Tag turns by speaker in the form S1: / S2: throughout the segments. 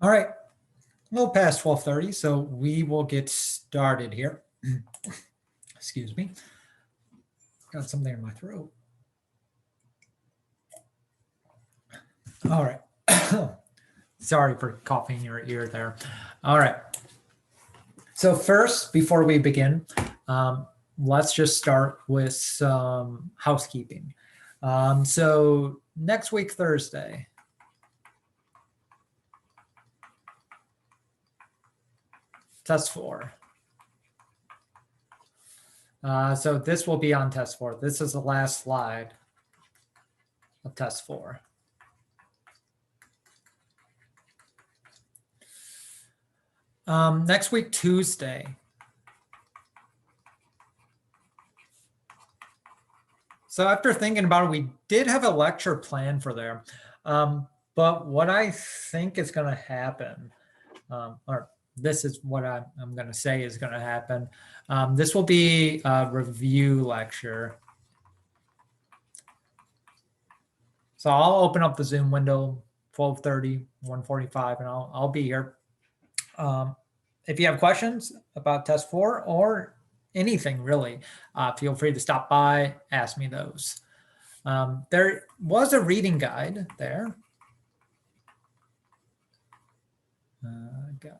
S1: All right, a little past 12:30, so we will get started here. Excuse me. Got something in my throat. All right. Sorry for coughing in your ear there. All right. So first, before we begin, let's just start with some housekeeping. So next week, Thursday, test 4. So this will be on test 4. This is the last slide of test 4. Next week, Tuesday. So after thinking about it, we did have a lecture planned for there. But what I think is going to happen, or this is what I'm going to say is going to happen. This will be a review lecture. So I'll open up the Zoom window, 12:30, 1:45, and I'll be here. If you have questions about test 4 or anything really, feel free to stop by, ask me those. There was a reading guide there. Guide.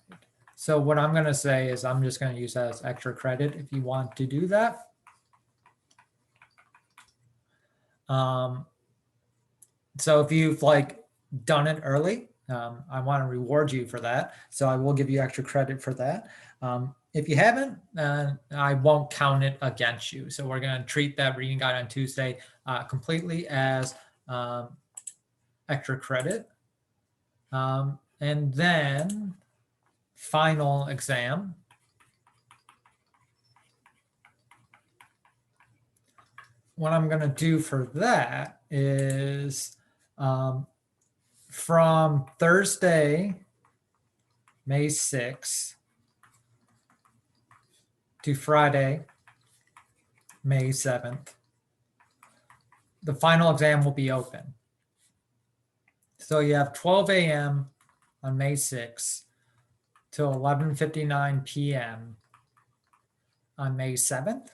S1: So what I'm going to say is I'm just going to use that as extra credit if you want to do that. So if you've done it early, I want to reward you for that. So I will give you extra credit for that. If you haven't, I won't count it against you. So we're going to treat that reading guide on Tuesday completely as extra credit. And then final exam. What I'm going to do for that is from Thursday, May 6th to Friday, May 7th, the final exam will be open. So you have 12 a.m. on May 6th till 11:59 p.m. on May 7th.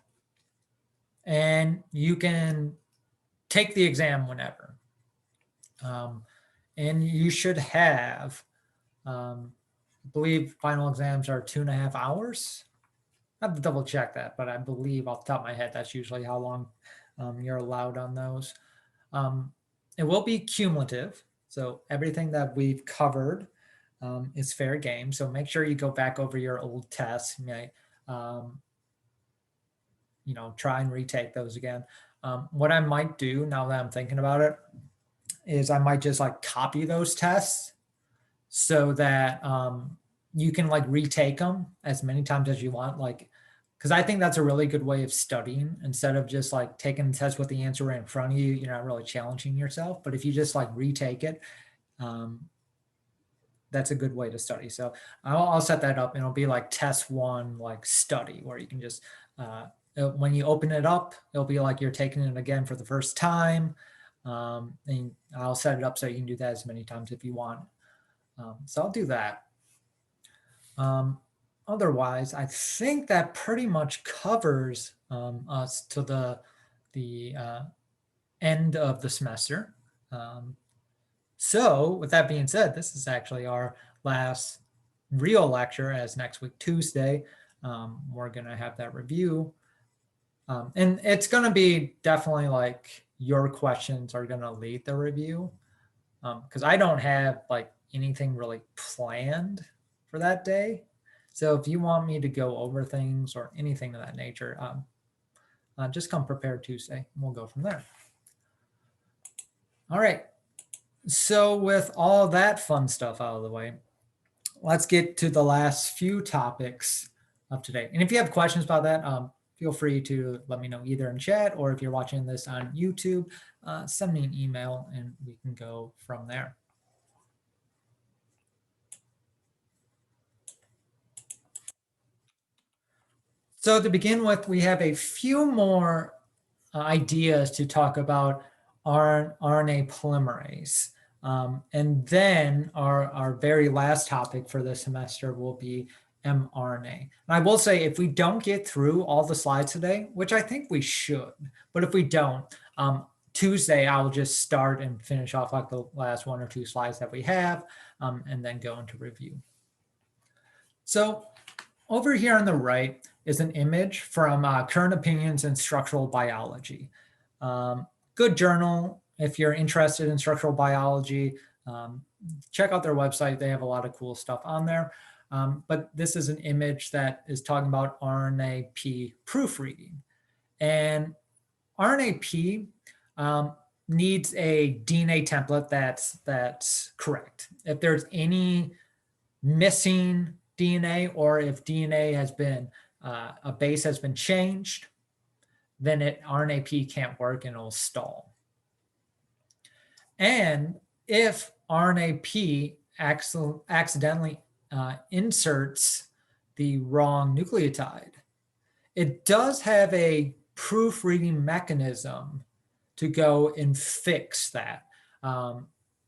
S1: And you can take the exam whenever. And you should have, I believe final exams are 2.5 hours. I have to double check that, but I believe off the top of my head, that's usually how long you're allowed on those. It will be cumulative. So everything that we've covered is fair game. So make sure you go back over your old tests. Try and retake those again. What I might do now that I'm thinking about it is I might just copy those tests so that you can retake them as many times as you want. Because I think that's a really good way of studying instead of just taking the test with the answer right in front of you. You're not really challenging yourself. But if you just retake it, that's a good way to study. So I'll set that up and it'll be test 1, study, where you can just, when you open it up, it'll be you're taking it again for the first time. And I'll set it up so you can do that as many times if you want. So I'll do that. Otherwise, I think that pretty much covers us to the end of the semester. So with that being said, this is actually our last real lecture, as next week, Tuesday, we're going to have that review. And it's going to be definitely your questions are going to lead the review, because I don't have anything really planned for that day. So if you want me to go over things or anything of that nature, just come prepared Tuesday and we'll go from there. All right. So with all that fun stuff out of the way, let's get to the last few topics of today. And if you have questions about that, feel free to let me know either in chat, or if you're watching this on YouTube, send me an email and we can go from there. So to begin with, we have a few more ideas to talk about RNA polymerase. And then our very last topic for the semester will be mRNA. And I will say, if we don't get through all the slides today, which I think we should, but if we don't, Tuesday, I'll just start and finish off like the last 1 or 2 slides that we have, and then go into review. So over here on the right is an image from Current Opinions in Structural Biology. Good journal. If you're interested in structural biology, check out their website. They have a lot of cool stuff on there. But this is an image that is talking about RNAP proofreading. And RNAP needs a DNA template that's correct. If there's any missing DNA, or if DNA has been, a base has been changed, then RNAP can't work and it'll stall. And if RNAP accidentally inserts the wrong nucleotide, it does have a proofreading mechanism to go and fix that,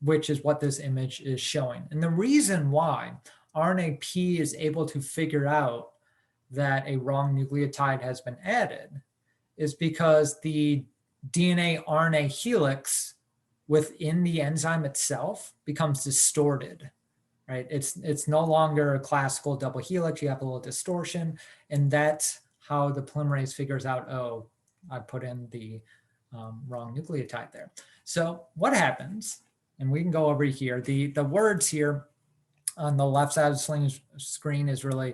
S1: which is what this image is showing. And the reason why RNAP is able to figure out that a wrong nucleotide has been added is because the DNA RNA helix within the enzyme itself becomes distorted, right? It's no longer a classical double helix. You have a little distortion, and that's how the polymerase figures out, oh, I put in the wrong nucleotide there. So what happens, and we can go over here, the words here on the left side of the screen is really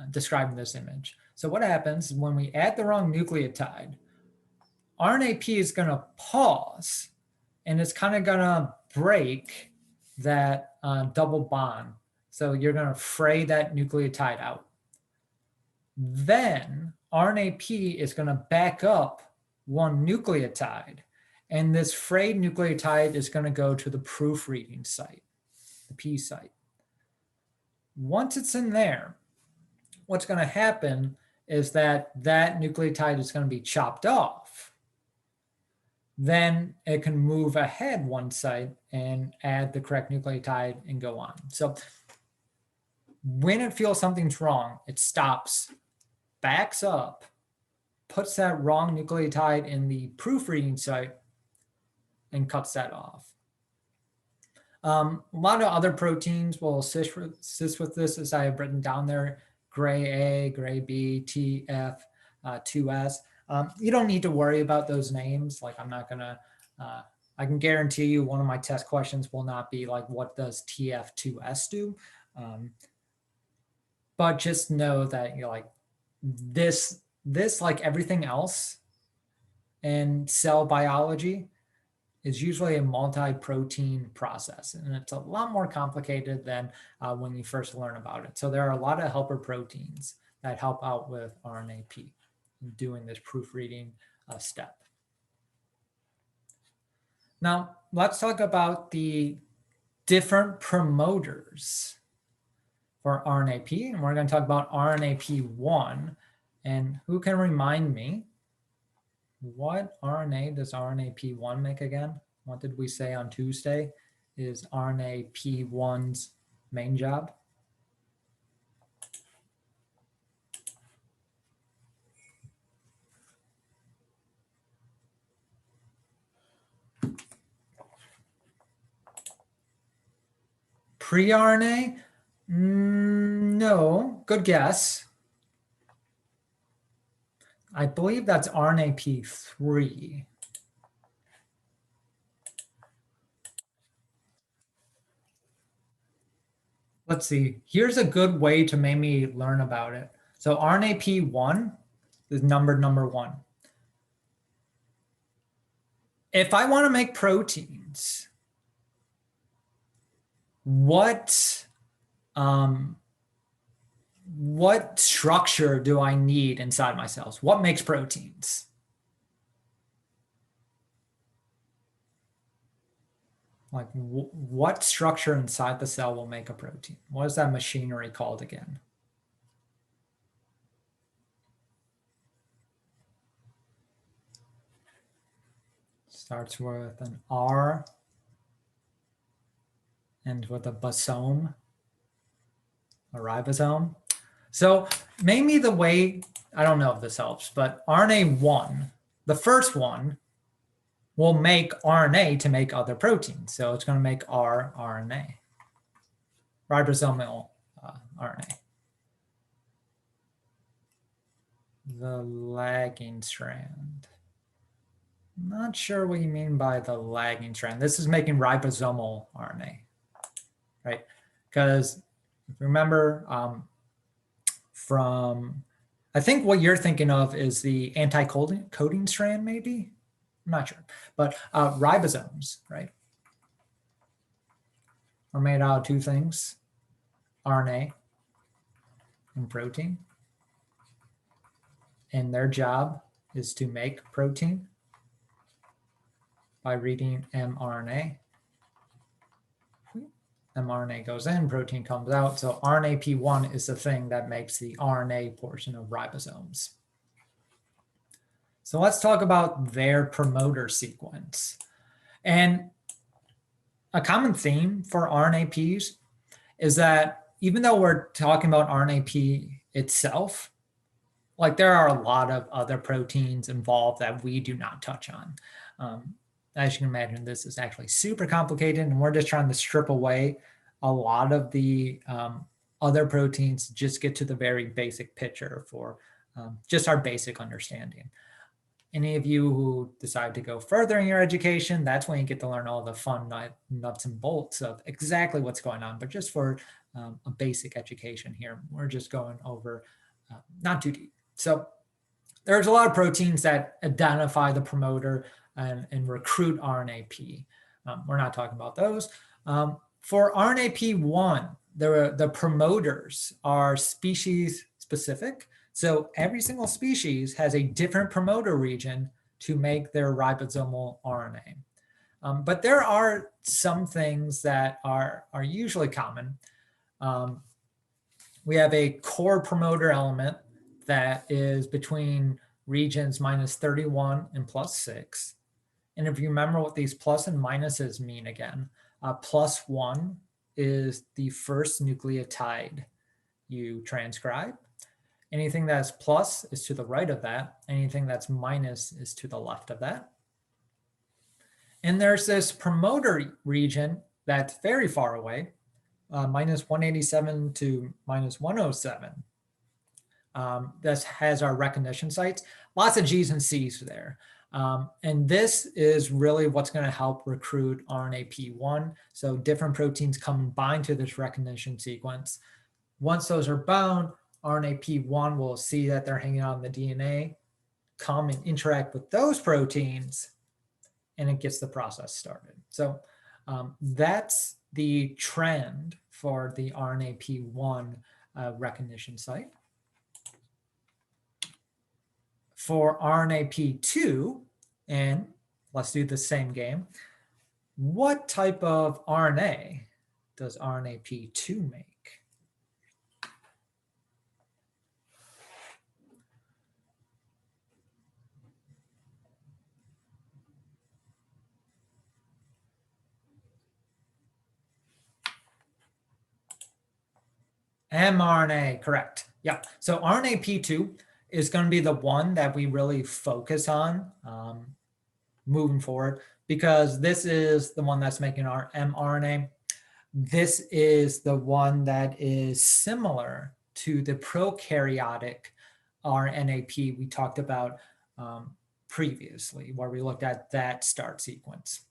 S1: describing this image. So what happens when we add the wrong nucleotide, RNAP is going to pause, and it's kind of going to break that double bond. So you're going to fray that nucleotide out. Then RNAP is going to back up one nucleotide, and this frayed nucleotide is going to go to the proofreading site, the P site. Once it's in there, what's going to happen is that nucleotide is going to be chopped off. Then it can move ahead one site and add the correct nucleotide and go on. So when it feels something's wrong, it stops, backs up, puts that wrong nucleotide in the proofreading site, and cuts that off. A lot of other proteins will assist with this, as I have written down there: gray A, gray B, TF, 2S. You don't need to worry about those names. Like, I'm not gonna, I can guarantee you one of my test questions will not be like, what does TF2S do? But just know that, you know, like this, like everything else in cell biology, is usually a multi-protein process, and it's a lot more complicated than when you first learn about it. So there are a lot of helper proteins that help out with RNAP doing this proofreading step. Now, let's talk about the different promoters for RNAP, and we're going to talk about RNAP1. And who can remind me, what RNA does RNAP1 make again? What did we say on Tuesday is RNAP1's main job? Pre-RNA? No, good guess. I believe that's RNAP3. Let's see. Here's a good way to make me learn about it. So RNAP1 is number 1. If I want to make proteins, what structure do I need inside my cells? What makes proteins? Like, what structure inside the cell will make a protein? What is that machinery called again? Starts with an R. ends with a basome, a ribosome. So maybe the way, I don't know if this helps, but RNA1, the first one, will make RNA to make other proteins. So it's going to make rRNA, ribosomal RNA. The lagging strand. Not sure what you mean by the lagging strand. This is making ribosomal RNA, right? Because remember from, I think what you're thinking of is the anti-coding strand, maybe? I'm not sure, but ribosomes, right, are made out of two things, RNA and protein. And their job is to make protein by reading mRNA. mRNA goes in, protein comes out. So RNAP1 is the thing that makes the RNA portion of ribosomes. So let's talk about their promoter sequence. And a common theme for RNAPs is that even though we're talking about RNAP itself, like there are a lot of other proteins involved that we do not touch on. As you can imagine, this is actually super complicated, and we're just trying to strip away a lot of the other proteins to just get to the very basic picture for just our basic understanding. Any of you who decide to go further in your education, that's when you get to learn all the fun nuts and bolts of exactly what's going on. But just for a basic education here, we're just going over not too deep. So there's a lot of proteins that identify the promoter and recruit RNAP. We're not talking about those. For RNAP1, the promoters are species specific. So every single species has a different promoter region to make their ribosomal RNA. But there are some things that are usually common. We have a core promoter element that is between regions -31 and +6. And if you remember what these plus and minuses mean again, +1 is the first nucleotide you transcribe. Anything that's plus is to the right of that. Anything that's minus is to the left of that. And there's this promoter region that's very far away, -187 to -107. This has our recognition sites, lots of G's and C's there. And this is really what's going to help recruit RNAP1. So different proteins combine to this recognition sequence. Once those are bound, RNAP1 will see that they're hanging out in the DNA, come and interact with those proteins, and it gets the process started. So that's the trend for the RNAP1 recognition site. For RNAP2, and let's do the same game, what type of RNA does RNAP2 make? mRNA, correct. Yeah, so RNAP2 is going to be the one that we really focus on moving forward, because this is the one that's making our mRNA. This is the one that is similar to the prokaryotic RNAP we talked about previously, where we looked at that start sequence.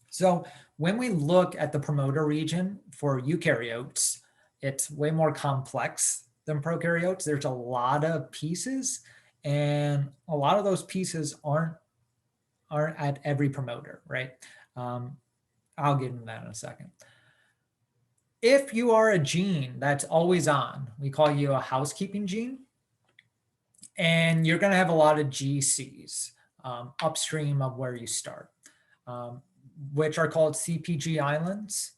S1: So when we look at the promoter region for eukaryotes, it's way more complex than prokaryotes. There's a lot of pieces, and a lot of those pieces aren't at every promoter, right? I'll get into that in a second. If you are a gene that's always on, we call you a housekeeping gene, and you're going to have a lot of GCs upstream of where you start, which are called CPG islands.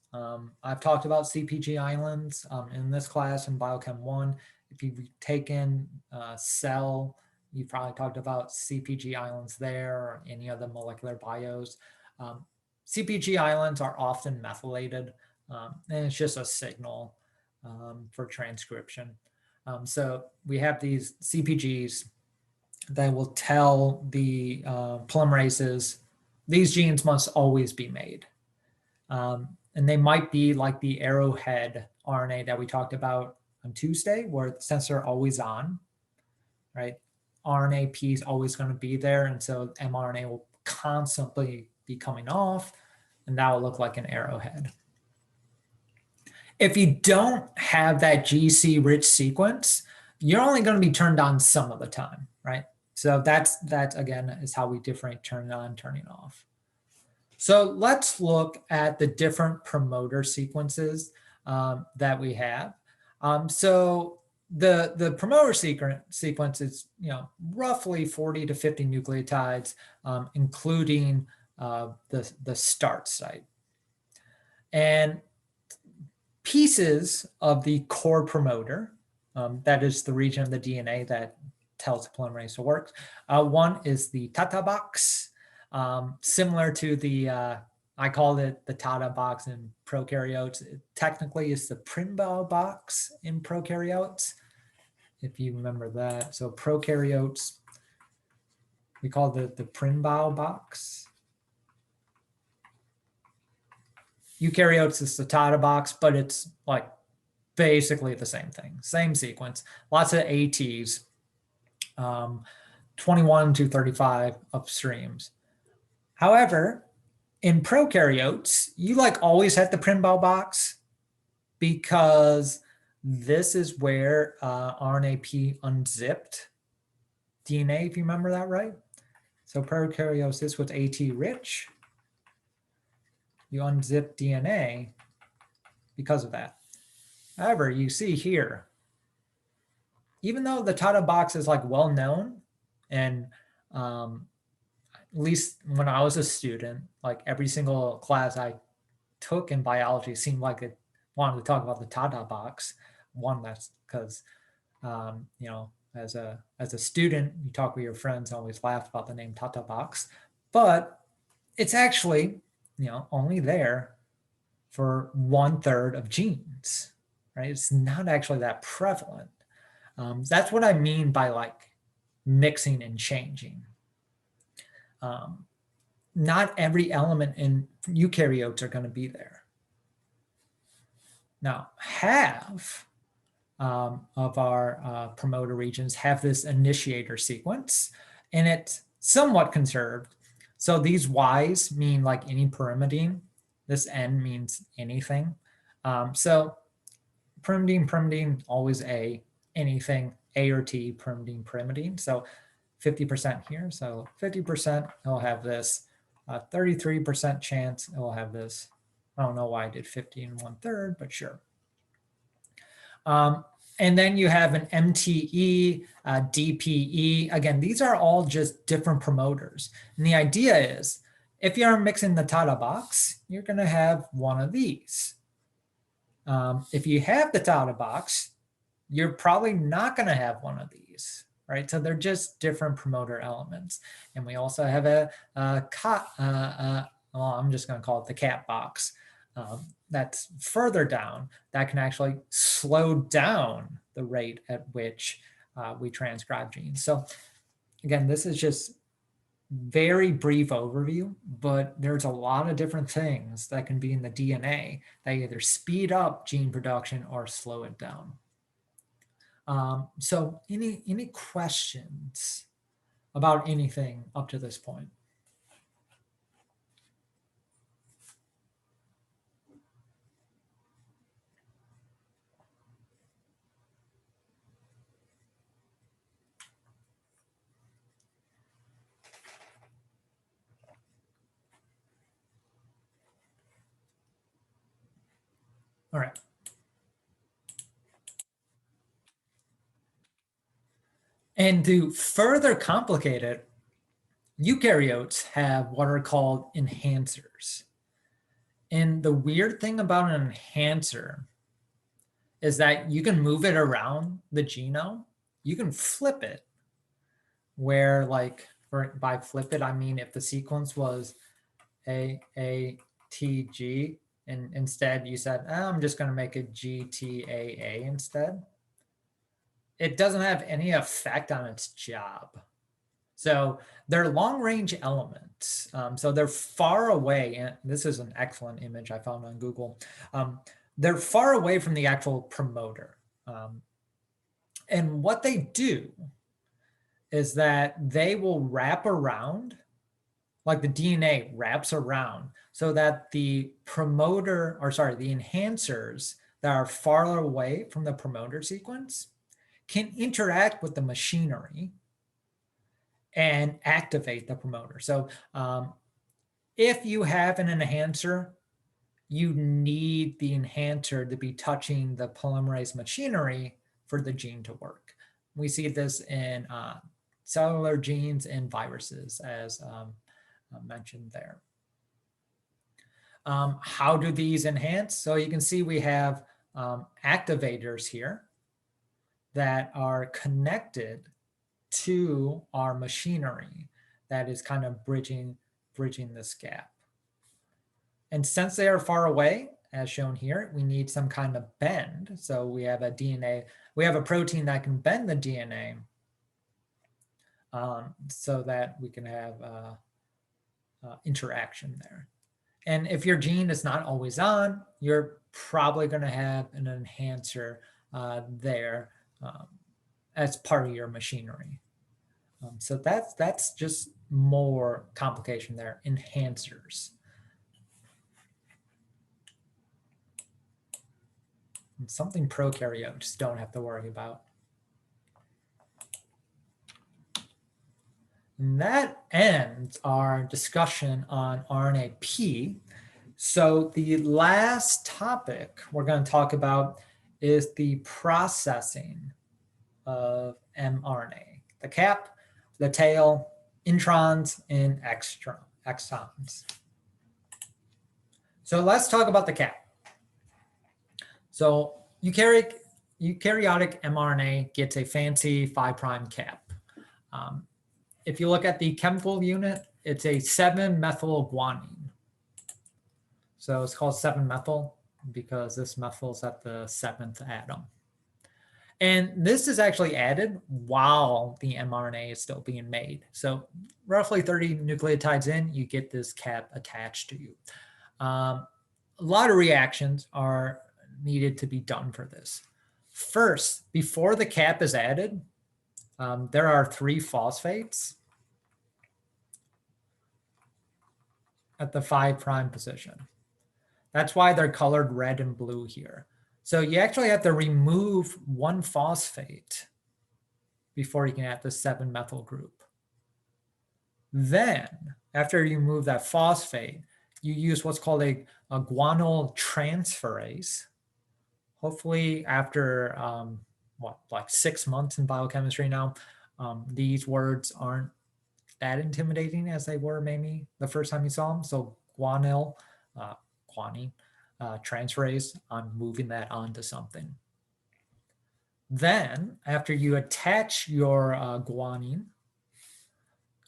S1: I've talked about CPG islands in this class in Biochem 1. If you've taken cell, you've probably talked about CPG islands there, or any other molecular bios. CPG islands are often methylated. And it's just a signal for transcription. So we have these CPGs that will tell the polymerases these genes must always be made. And they might be like the arrowhead RNA that we talked about on Tuesday, where the sensor always on, right? RNAP is always going to be there. And so mRNA will constantly be coming off, and that will look like an arrowhead. If you don't have that GC rich sequence, you're only going to be turned on some of the time, right? So that again is how we differentiate turning on, turning off. So let's look at the different promoter sequences that we have. So the promoter sequence is, roughly 40 to 50 nucleotides, including the start site. And pieces of the core promoter, that is the region of the DNA that tells the polymerase to work. One is the Tata box, similar to the, I called it the Tata box in prokaryotes. It technically is the Primbow box in prokaryotes, if you remember that. So prokaryotes, we call it the Primbow box. Eukaryotes is the Tata box, but it's like basically the same thing, same sequence, lots of ATs, 21 to 35 upstreams. However, in prokaryotes, you like always had the Primbow box because this is where RNAP unzipped DNA, if you remember that right. So prokaryosis was AT rich. You unzip DNA because of that. However, you see here, even though the Tata box is like well known, and at least when I was a student, like every single class I took in biology seemed like it wanted to talk about the Tata box. One, that's because as a student, you talk with your friends, always laugh about the name Tata box, but it's actually only there for 1/3 of genes, right? It's not actually that prevalent. That's what I mean by like mixing and changing. Not every element in eukaryotes are going to be there. Now, half of our promoter regions have this initiator sequence, and it's somewhat conserved. So these Y's mean like any pyrimidine. This N means anything. So pyrimidine, always A, anything, A or T, pyrimidine. So 50% here. So 50% it'll have this. 33% chance it will have this. I don't know why I did 50 and 1/3, but sure. And then you have an MTE, DPE. Again, these are all just different promoters. And the idea is, if you're mixing the Tata box, you're going to have one of these. If you have the Tata box, you're probably not going to have one of these, right? So they're just different promoter elements. And we also have well, I'm just going to call it the cat box. That's further down, that can actually slow down the rate at which we transcribe genes. So again, this is just very brief overview, but there's a lot of different things that can be in the DNA that either speed up gene production or slow it down. So any questions about anything up to this point? All right. And to further complicate it, eukaryotes have what are called enhancers. And the weird thing about an enhancer is that you can move it around the genome. You can flip it, where like, by flip it, I mean if the sequence was AATG and instead you said, I'm just going to make a GTAA instead, it doesn't have any effect on its job. So they're long-range elements. So they're far away, and this is an excellent image I found on Google. They're far away from the actual promoter. And what they do is that they will wrap around, like the DNA wraps around, so that the promoter, or sorry, the enhancers that are far away from the promoter sequence can interact with the machinery and activate the promoter. So if you have an enhancer, you need the enhancer to be touching the polymerase machinery for the gene to work. We see this in cellular genes and viruses, as mentioned there. How do these enhance? So you can see we have activators here that are connected to our machinery that is kind of bridging this gap. And since they are far away, as shown here, we need some kind of bend. So we have a DNA, we have a protein that can bend the DNA so that we can have interaction there. And if your gene is not always on, you're probably going to have an enhancer there as part of your machinery. So that's just more complication there, enhancers. And something prokaryotes don't have to worry about. And that ends our discussion on RNAP. So the last topic we're going to talk about is the processing of mRNA, the cap, the tail, introns, and exons. So let's talk about the cap. So eukaryotic mRNA gets a fancy 5' cap. If you look at the chemical unit, it's a 7-methylguanine. So it's called 7-methyl because this methyl is at the 7th atom. And this is actually added while the mRNA is still being made. So roughly 30 nucleotides in, you get this cap attached to you. A lot of reactions are needed to be done for this. First, before the cap is added, there are 3 phosphates at the 5' position. That's why they're colored red and blue here. So you actually have to remove 1 phosphate before you can add the 7-methyl group. Then, after you remove that phosphate, you use what's called a guanyl transferase. Hopefully after, like 6 months in biochemistry now, these words aren't that intimidating as they were maybe the first time you saw them. So guanyl, transferase, I'm moving that onto something. Then after you attach your guanine,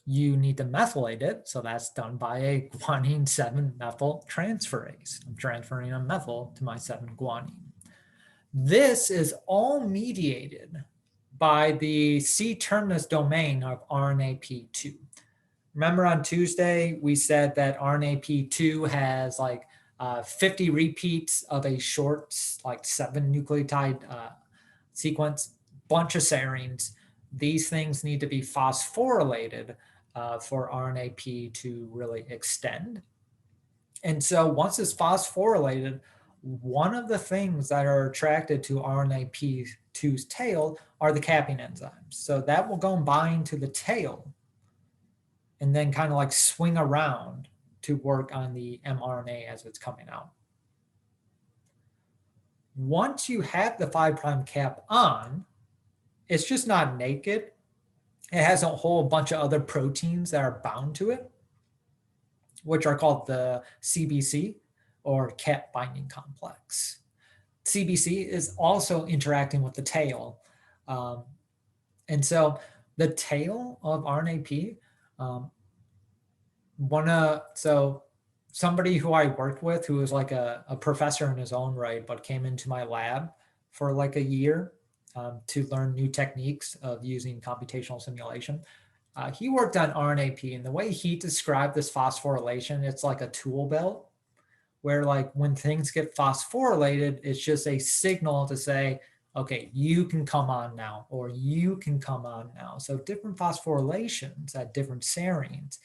S1: you need to methylate it. So that's done by a guanine 7-methyl transferase. I'm transferring a methyl to my 7-guanine. This is all mediated by the C-terminus domain of RNAP2. Remember on Tuesday, we said that RNAP2 has like 50 repeats of a short, like 7 nucleotide sequence, bunch of serines. These things need to be phosphorylated for RNAP to really extend. And so once it's phosphorylated, one of the things that are attracted to RNAP2's tail are the capping enzymes. So that will go and bind to the tail and then kind of like swing around to work on the mRNA as it's coming out. Once you have the 5' cap on, it's just not naked. It has a whole bunch of other proteins that are bound to it, which are called the CBC, or cap binding complex. CBC is also interacting with the tail. And so the tail of RNAP, so somebody who I worked with who was like a professor in his own right, but came into my lab for like a year to learn new techniques of using computational simulation. He worked on RNAP, and the way he described this phosphorylation, it's like a tool belt where like when things get phosphorylated, it's just a signal to say, okay, you can come on now, or you can come on now. So different phosphorylations at different serines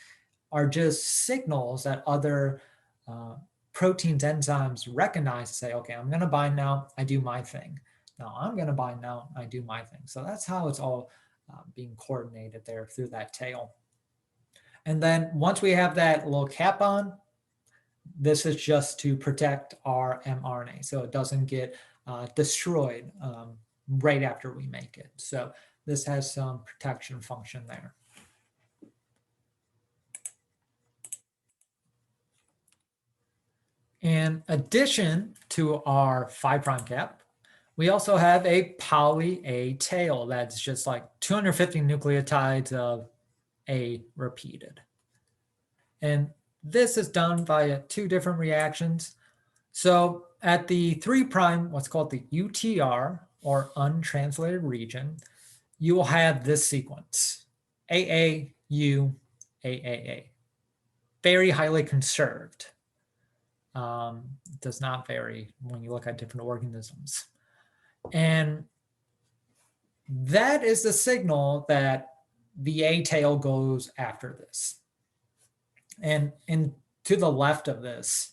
S1: are just signals that other proteins, enzymes recognize to say, okay, I'm going to bind now, I do my thing. Now I'm going to bind now, I do my thing. So that's how it's all being coordinated there through that tail. And then once we have that little cap on, this is just to protect our mRNA so it doesn't get destroyed right after we make it. So this has some protection function there. In addition to our 5' cap, we also have a poly A tail that's just like 250 nucleotides of A repeated. And this is done via two different reactions. So at the 3', what's called the UTR, or untranslated region, you will have this sequence, AAU, AAA. Very highly conserved. Does not vary when you look at different organisms. And that is the signal that the A tail goes after this. And to the left of this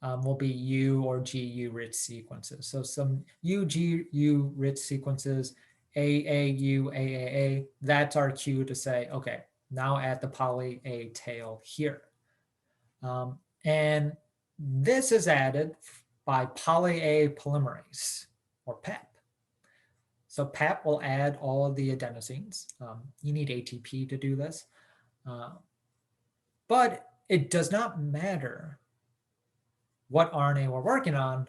S1: will be U or GU rich sequences. So some UGU rich sequences, AAU, AAA, that's our cue to say, okay, now add the poly A tail here. And this is added by poly A polymerase, or PAP. So PAP will add all of the adenosines. You need ATP to do this. But it does not matter what RNA we're working on,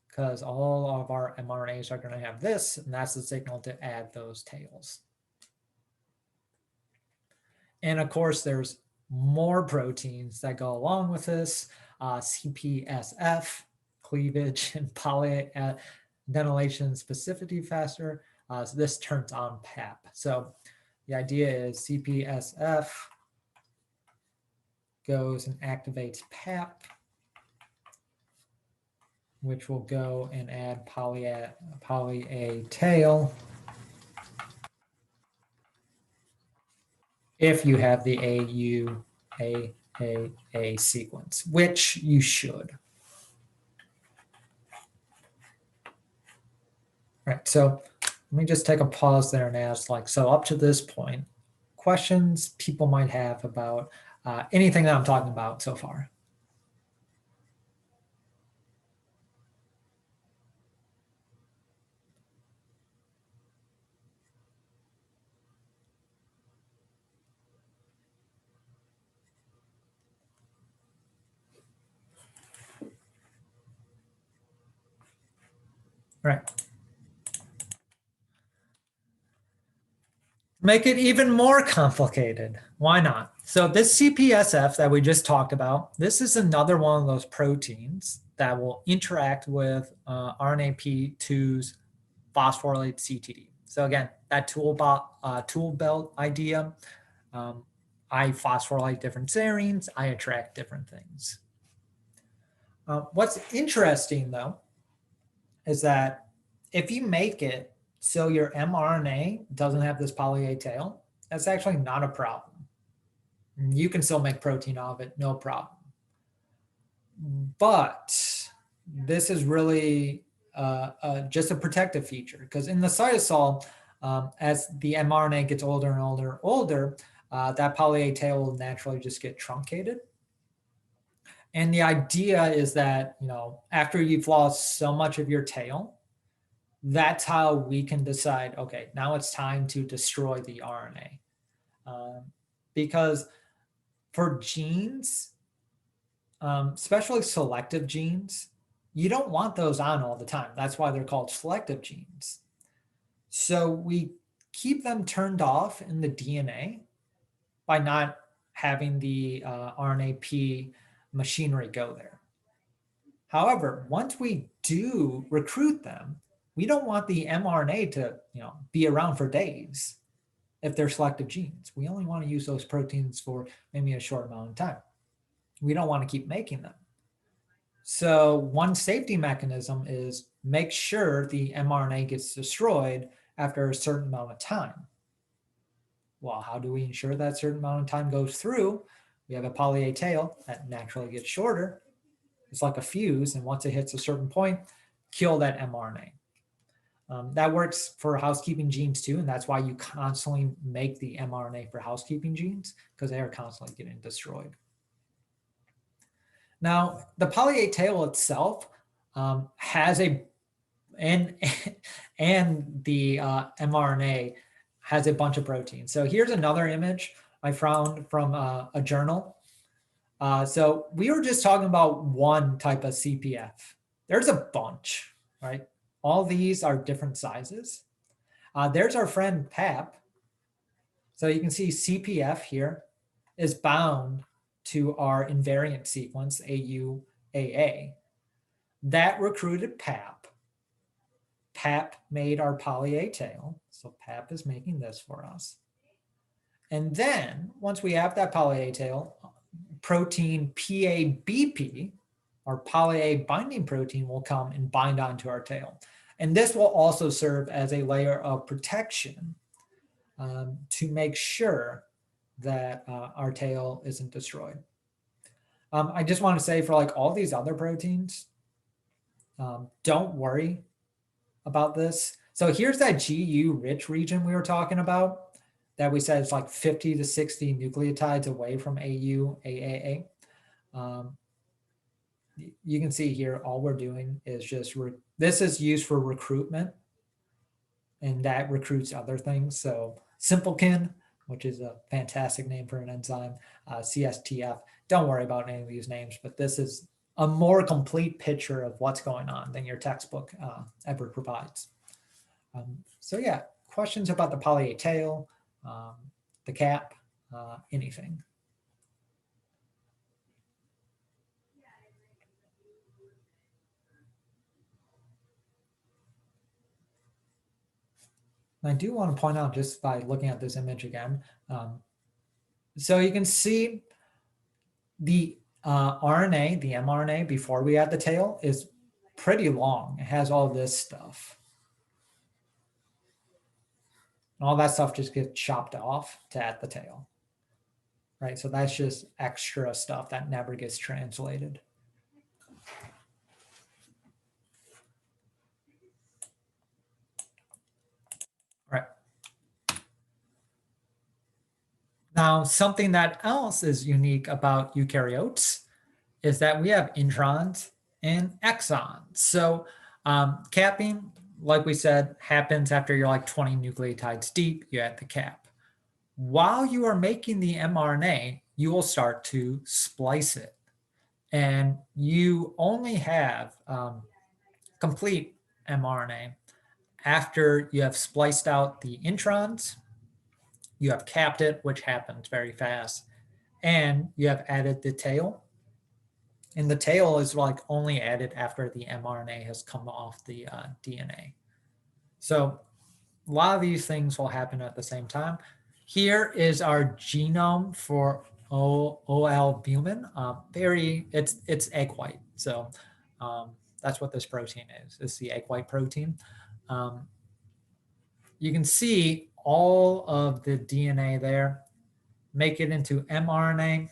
S1: because all of our mRNAs are going to have this, and that's the signal to add those tails. And of course, there's more proteins that go along with this, CPSF, cleavage, and polyadenylation specificity faster. So this turns on PAP. So the idea is CPSF goes and activates PAP, which will go and add poly A tail if you have the AUAAA sequence, which you should. All right, so let me just take a pause there and ask, like, so up to this point, questions people might have about anything that I'm talking about so far. Right. Make it even more complicated. Why not? So this CPSF that we just talked about, this is another one of those proteins that will interact with RNAP2's phosphorylate CTD. So again, that tool belt idea, I phosphorylate different serines, I attract different things. What's interesting though, is that if you make it so your mRNA doesn't have this poly A tail, that's actually not a problem. You can still make protein out of it, no problem. But this is really just a protective feature, because in the cytosol, as the mRNA gets older and older, that poly A tail will naturally just get truncated. And the idea is that, after you've lost so much of your tail, that's how we can decide, okay, now it's time to destroy the RNA. Because for genes, especially selective genes, you don't want those on all the time. That's why they're called selective genes. So we keep them turned off in the DNA by not having the RNAP machinery go there. However, once we do recruit them, we don't want the mRNA to be around for days if they're selective genes. We only want to use those proteins for maybe a short amount of time. We don't want to keep making them. So one safety mechanism is make sure the mRNA gets destroyed after a certain amount of time. Well, how do we ensure that certain amount of time goes through? We have a poly A tail that naturally gets shorter. It's like a fuse, and once it hits a certain point, kill that mRNA. That works for housekeeping genes too, and that's why you constantly make the mRNA for housekeeping genes, because they are constantly getting destroyed. Now, the poly A tail itself has a, and the mRNA has a bunch of proteins. So here's another image I found from a journal. So we were just talking about one type of CPF. There's a bunch, right? All these are different sizes. There's our friend PAP. So you can see CPF here is bound to our invariant sequence, AUAA. That recruited PAP. PAP made our poly A tail. So PAP is making this for us. And then once we have that poly A tail, protein PABP, our poly A binding protein, will come and bind onto our tail. And this will also serve as a layer of protection to make sure that our tail isn't destroyed. I just want to say for like all these other proteins, don't worry about this. So here's that GU rich region we were talking about that we said is like 50 to 60 nucleotides away from AUAA. You can see here, all we're doing is just, this is used for recruitment, and that recruits other things. So Simplekin, which is a fantastic name for an enzyme, CSTF, don't worry about any of these names, but this is a more complete picture of what's going on than your textbook ever provides. So yeah, questions about the poly A tail, the cap, anything. And I do want to point out, just by looking at this image again, so you can see the RNA, the mRNA, before we add the tail is pretty long. It has all this stuff. And all that stuff just gets chopped off to add the tail, right? So that's just extra stuff that never gets translated. All right. Now, something that else is unique about eukaryotes is that we have introns and exons. So capping, like we said, happens after you're like 20 nucleotides deep, you add the cap. While you are making the mRNA, you will start to splice it. And you only have complete mRNA after you have spliced out the introns, you have capped it, which happens very fast, and you have added the tail. And the tail is like only added after the mRNA has come off the DNA. So a lot of these things will happen at the same time. Here is our genome for O-albumin. It's egg white. So that's what this protein is. It's the egg white protein. You can see all of the DNA there. Make it into mRNA.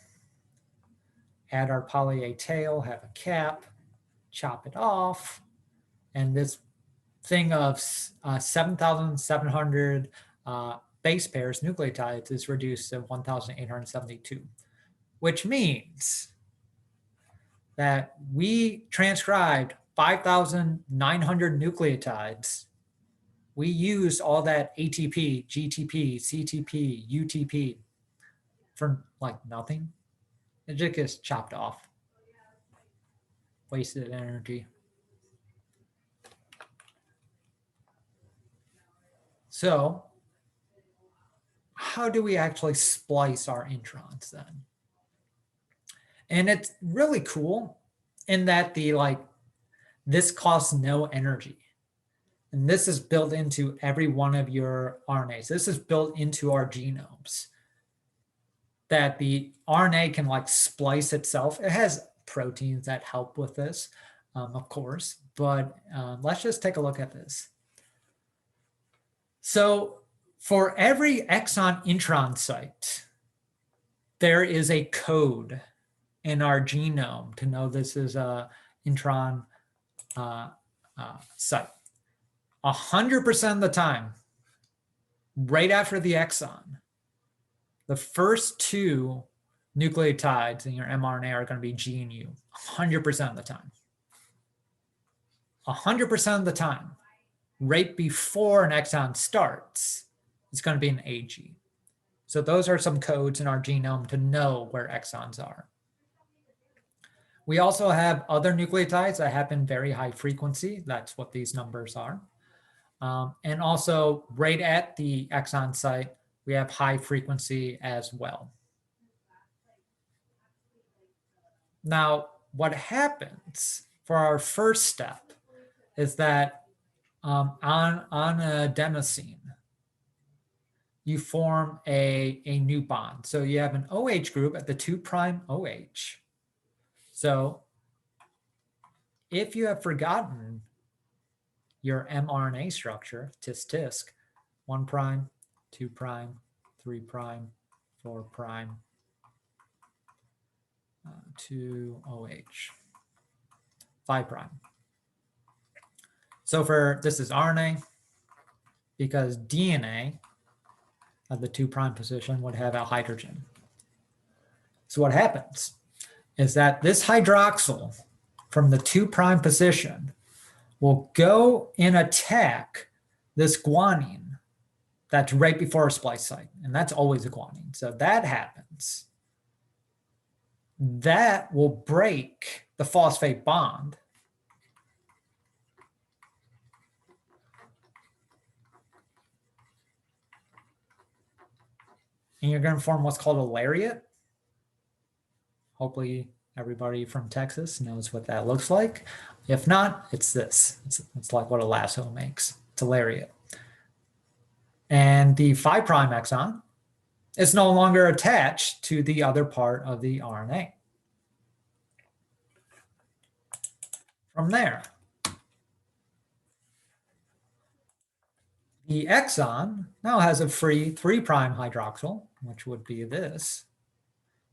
S1: Add our poly A tail, have a cap, chop it off, and this thing of 7,700 base pairs, nucleotides, is reduced to 1,872, which means that we transcribed 5,900 nucleotides. We used all that ATP, GTP, CTP, UTP for like nothing. It just gets chopped off. Wasted energy. So how do we actually splice our introns then? And it's really cool in that this costs no energy. And this is built into every one of your RNAs. This is built into our genomes. That the RNA can splice itself. It has proteins that help with this, of course, but let's just take a look at this. So for every exon intron site, there is a code in our genome to know this is a intron site. 100% of the time, right after the exon, the first two nucleotides in your mRNA are going to be G and U, 100% of the time. 100% of the time, right before an exon starts, it's going to be an AG. So those are some codes in our genome to know where exons are. We also have other nucleotides that happen very high frequency. That's what these numbers are. And also right at the exon site, we have high frequency as well. Now, what happens for our first step is that on adenosine, you form a new bond. So you have an OH group at the 2' OH. So if you have forgotten your mRNA structure, tisk, 1', 2', 3', 4', 2 OH, 5'. So this is RNA, because DNA at the 2' position would have a hydrogen. So what happens is that this hydroxyl from the 2' position will go and attack this guanine that's right before a splice site. And that's always a guanine. So that happens. That will break the phosphate bond. And you're going to form what's called a lariat. Hopefully everybody from Texas knows what that looks like. If not, it's this. It's like what a lasso makes. It's a lariat. And the 5' exon is no longer attached to the other part of the RNA. From there, the exon now has a free 3' hydroxyl, which would be this,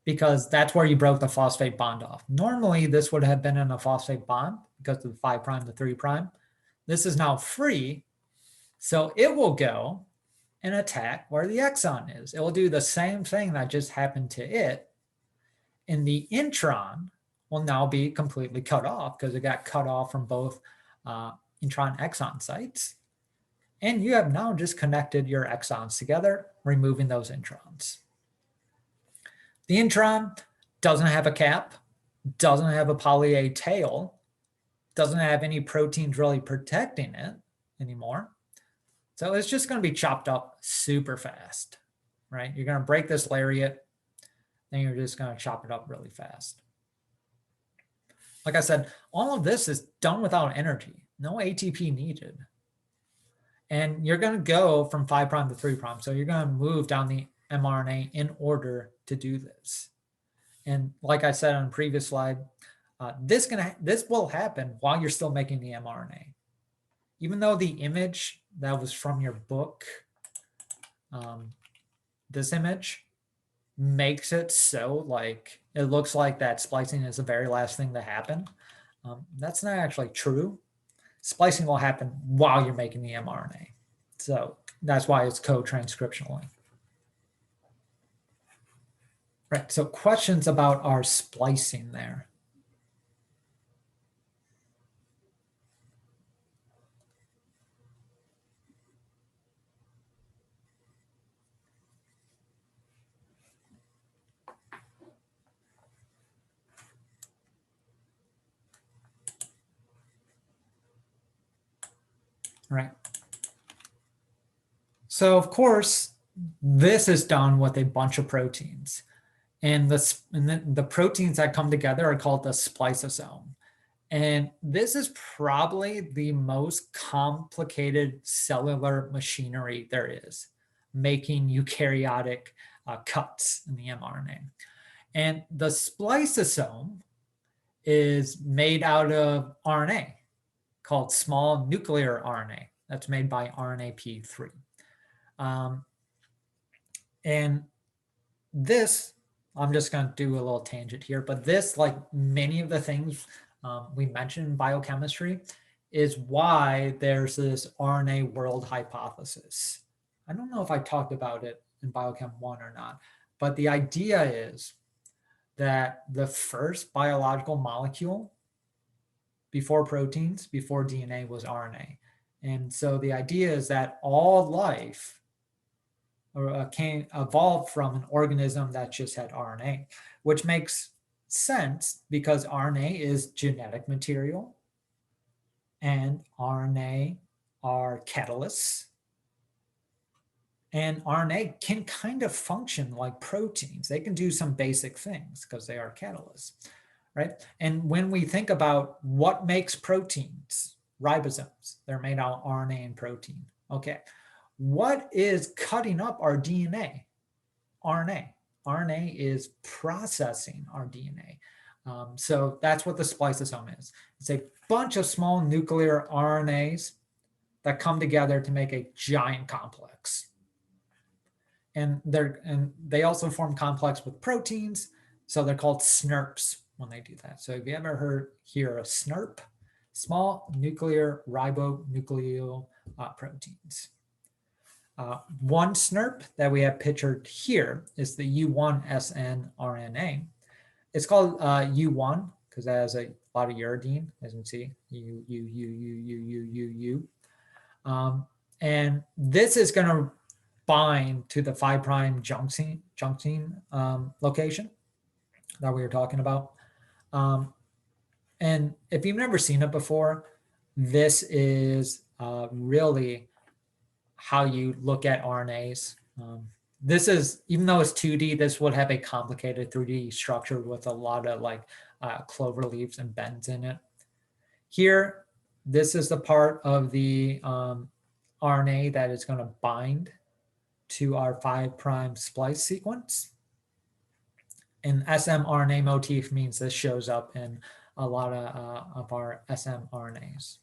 S1: because that's where you broke the phosphate bond off. Normally, this would have been in a phosphate bond because of the 5' to 3'. This is now free, so it will go and attack where the exon is. It will do the same thing that just happened to it, and the intron will now be completely cut off because it got cut off from both intron exon sites. And you have now just connected your exons together, removing those introns. The intron doesn't have a cap, doesn't have a poly A tail, doesn't have any proteins really protecting it anymore. So it's just going to be chopped up super fast, right? You're going to break this lariat, then you're just going to chop it up really fast. Like I said, all of this is done without energy, no ATP needed. And you're going to go from 5' to 3'. So you're going to move down the mRNA in order to do this. And like I said on a previous slide, this will happen while you're still making the mRNA. Even though the image that was from your book, this image makes it so it looks like that splicing is the very last thing to happen. That's not actually true. Splicing will happen while you're making the mRNA. So that's why it's co-transcriptionally. Right, so questions about our splicing there. Right. So of course, this is done with a bunch of proteins. And the proteins that come together are called the spliceosome. And this is probably the most complicated cellular machinery there is, making eukaryotic cuts in the mRNA. And the spliceosome is made out of RNA called small nuclear RNA. That's made by RNAP3. And this, I'm just going to do a little tangent here, but this, like many of the things we mentioned in biochemistry, is why there's this RNA world hypothesis. I don't know if I talked about it in Biochem 1 or not, but the idea is that the first biological molecule before proteins, before DNA, was RNA. And so the idea is that all life can evolve from an organism that just had RNA, which makes sense because RNA is genetic material and RNA are catalysts. And RNA can kind of function like proteins. They can do some basic things because they are catalysts, right? And when we think about what makes proteins, ribosomes, they're made out of RNA and protein. Okay, what is cutting up our DNA? RNA. RNA is processing our DNA. So that's what the spliceosome is. It's a bunch of small nuclear RNAs that come together to make a giant complex. And they also form complex with proteins, so they're called SNRPs when they do that. So have you ever hear of SNRP? Small nuclear ribonucleoproteins. One SNRP that we have pictured here is the U1SN RNA. It's called U1 because it has a lot of uridine, as you can see, U. And this is going to bind to the 5' junction location that we were talking about. And if you've never seen it before, this is really how you look at RNAs. This is, even though it's 2D, this would have a complicated 3D structure with a lot of like clover leaves and bends in it. Here, this is the part of the RNA that is going to bind to our 5' splice sequence. And smRNA motif means this shows up in a lot of our smRNAs.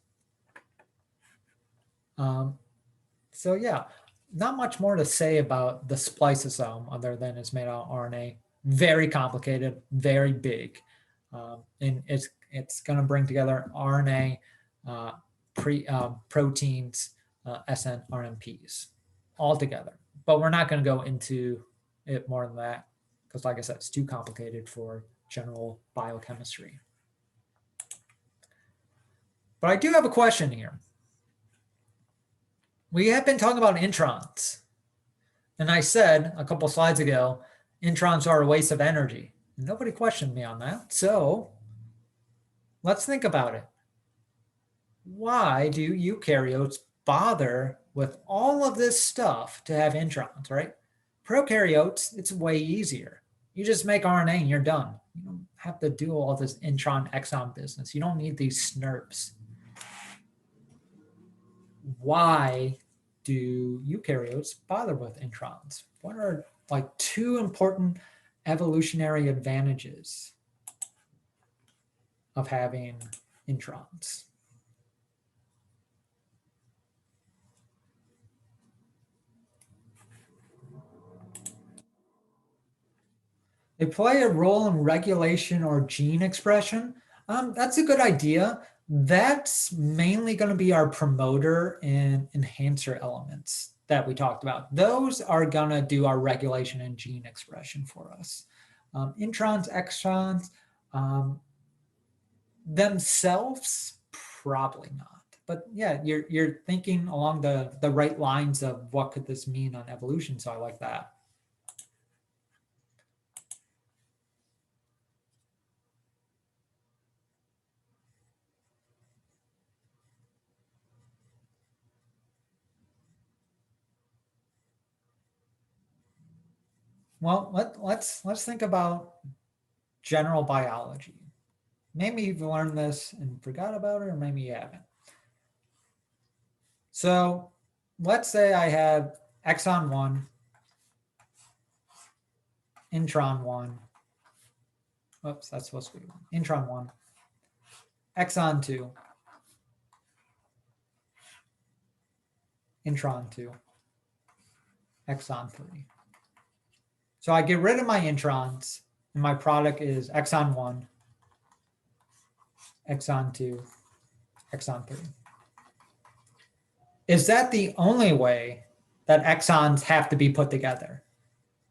S1: So yeah, not much more to say about the spliceosome other than it's made out of RNA. Very complicated, very big. And it's going to bring together RNA, proteins, snRNPs all together. But we're not going to go into it more than that because, like I said, it's too complicated for general biochemistry. But I do have a question here. We have been talking about introns. And I said a couple slides ago, introns are a waste of energy. Nobody questioned me on that. So let's think about it. Why do eukaryotes bother with all of this stuff to have introns, right? Prokaryotes, it's way easier. You just make RNA and you're done. You don't have to do all this intron exon business. You don't need these SNRPs. Why do eukaryotes bother with introns? What are like two important evolutionary advantages of having introns? They play a role in regulation or gene expression. That's a good idea. That's mainly going to be our promoter and enhancer elements that we talked about. Those are going to do our regulation and gene expression for us. Introns, extrons, themselves, probably not. But yeah, you're thinking along the right lines of what could this mean on evolution, so I like that. Well, let's think about general biology. Maybe you've learned this and forgot about it, or maybe you haven't. So let's say I have exon 1, intron 1. Oops, that's supposed to be intron 1, exon 2, intron 2, exon 3. So I get rid of my introns, and my product is exon 1, exon 2, exon 3. Is that the only way that exons have to be put together?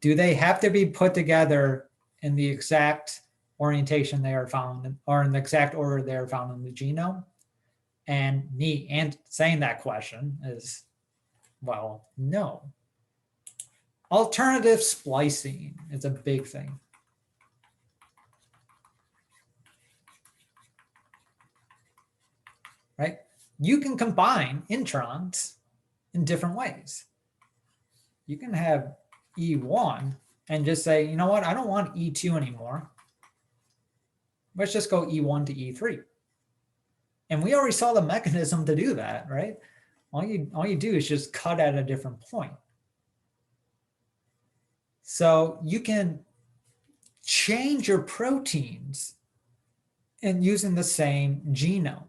S1: Do they have to be put together in the exact orientation they are found in, or in the exact order they are found in the genome? And me saying that question is, well, no. Alternative splicing is a big thing. Right? You can combine introns in different ways. You can have E1 and just say, you know what, I don't want E2 anymore. Let's just go E1 to E3. And we already saw the mechanism to do that, right? All you do is just cut at a different point. So you can change your proteins and using the same genome.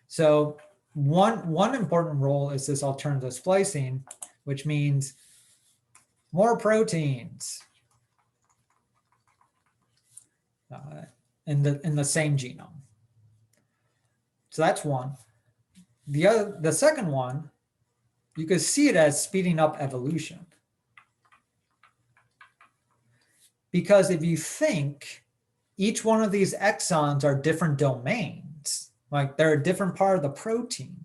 S1: So one important role is this alternative splicing, which means more proteins in the same genome. So that's one. The second one, you could see it as speeding up evolution. Because if you think each one of these exons are different domains, like they're a different part of the protein,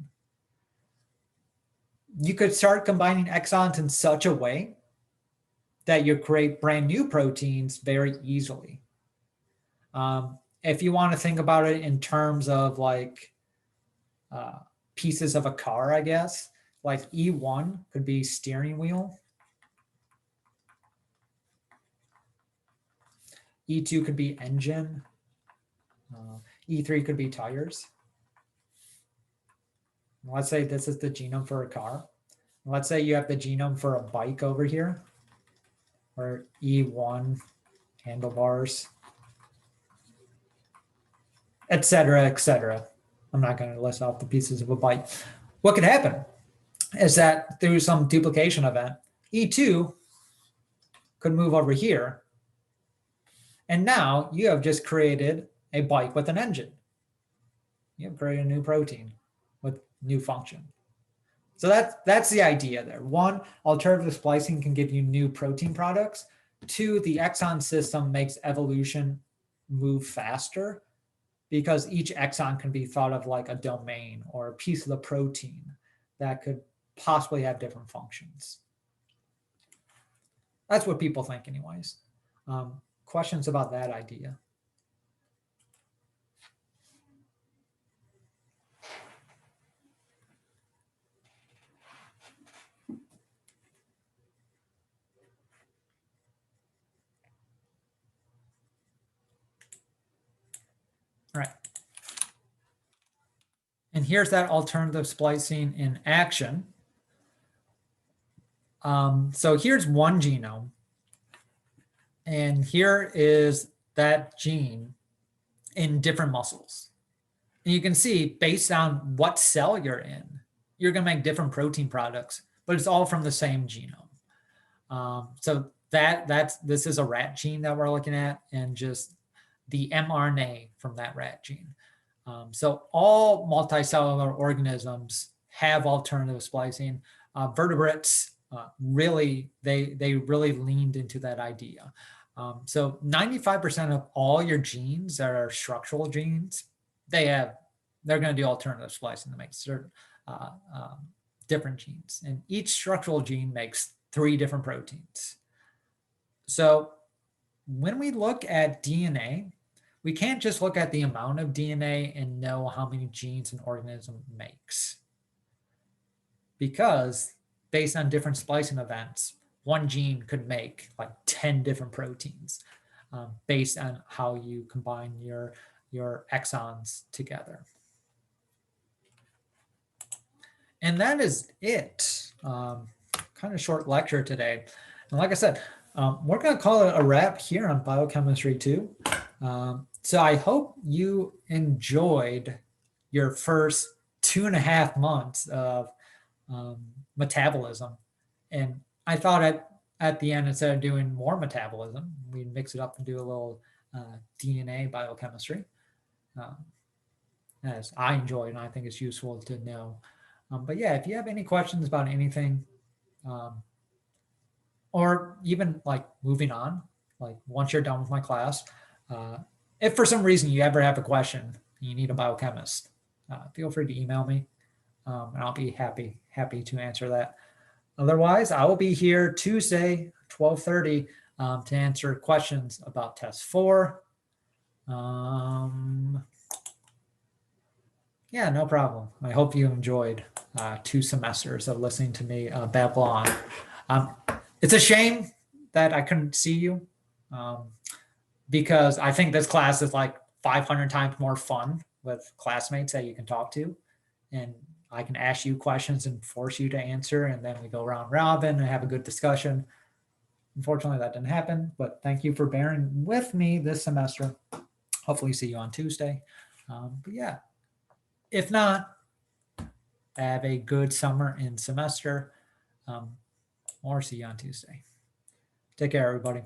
S1: you could start combining exons in such a way that you create brand new proteins very easily. If you want to think about it in terms of like pieces of a car, I guess, like E1 could be steering wheel. E2 could be engine. E3 could be tires. Let's say this is the genome for a car. Let's say you have the genome for a bike over here, or E1 handlebars, et cetera, et cetera. I'm not going to list off the pieces of a bike. What could happen is that through some duplication event, E2 could move over here. And now you have just created a bike with an engine. You have created a new protein with new function. So that's the idea there. One, alternative splicing can give you new protein products. Two, the exon system makes evolution move faster because each exon can be thought of like a domain or a piece of the protein that could possibly have different functions. That's what people think anyways. Questions about that idea? All right. And here's that alternative splicing in action. So here's one genome. And here is that gene in different muscles. And you can see based on what cell you're in, you're going to make different protein products, but it's all from the same genome. So this is a rat gene that we're looking at, and just the mRNA from that rat gene. So all multicellular organisms have alternative splicing. Vertebrates really, they really leaned into that idea. So 95% of all your genes that are structural genes, they're going to do alternative splicing to make certain different genes. And each structural gene makes 3 different proteins. So when we look at DNA, we can't just look at the amount of DNA and know how many genes an organism makes. Because based on different splicing events, one gene could make like 10 different proteins based on how you combine your exons together. And that is it. Kind of short lecture today. And like I said, we're going to call it a wrap here on Biochemistry 2. So I hope you enjoyed your first 2.5 months of metabolism. And I thought at the end, instead of doing more metabolism, we'd mix it up and do a little DNA biochemistry, as I enjoy and I think it's useful to know. But yeah, if you have any questions about anything, or even like moving on, like once you're done with my class, if for some reason you ever have a question, you need a biochemist, feel free to email me, and I'll be happy to answer that. Otherwise, I will be here Tuesday, 12:30, to answer questions about test 4. Yeah, no problem. I hope you enjoyed 2 semesters of listening to me babble on. It's a shame that I couldn't see you, because I think this class is like 500 times more fun with classmates that you can talk to. And I can ask you questions and force you to answer, and then we go round robin and have a good discussion. Unfortunately, that didn't happen, but thank you for bearing with me this semester. Hopefully see you on Tuesday. But yeah, if not, have a good summer and semester, or see you on Tuesday. Take care, everybody.